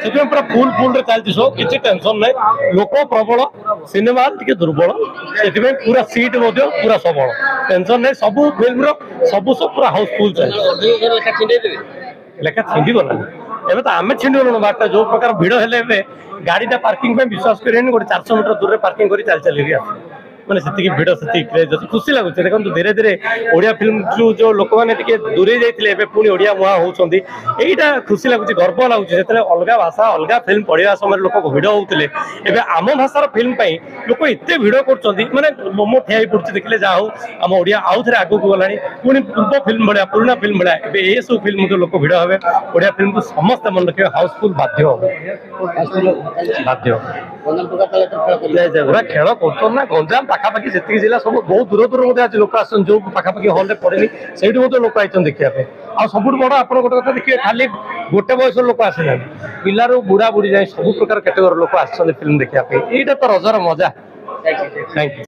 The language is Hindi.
से पूरा फुल फुल चलती शो किसी टेंशन ना लोक प्रबल सिनेमा टी दुर्बल से पूरा सीट पूरा सबल टेंशन नहीं सब फिल्म सब पूरा हाउसफुल चलती लेखा छिंडी गला एवं तो आम छिंडी गलु बाटा जो प्रकार भिड़ हेले गाड़ीटा पार्किंग विश्वास करें गोटे 400 मीटर दूर पार्किंग कर चल चल मैंने से भिड़ से क्रेज अच्छे खुशी लगुच देखो धीरे धीरे ओडिया फिल्म जो लोक मैंने दूरे जाते पुणी ओडिया मुहा होती यहीटा खुशी लगुच गर्व लगुच जो अलग भाषा अलग फिल्म पढ़ा समय लोक भिड़ होते आम भाषार फिल्म लोक एत भिड़ कर माने मोमो ठिया पड़े देखिले जहाँ हो आम ओडिया आउ थे आगू गला पुणी पूर्व फिल्म भाया पुराना फिल्म भाया ये सब फिल्म लोक भिड़ हे ओडिया फिल्म को समस्त मन रखे हाउसफुल बाध्य खेल कर गंजाम पाखापाखि जी जिला सब बहुत दूर दूर आज लोक आस जो पाखापाखि हल में पड़े से लोक आई देखा आ सब बड़ आप गोटे कथा देखिए खाली गोटे बयस लोक आसना पिलार बुढ़ा बुढ़ी जाए सब प्रकार कैटेगोरी लोक आस फिल्म देखा यहाँ तो रजर मजा। Thank you.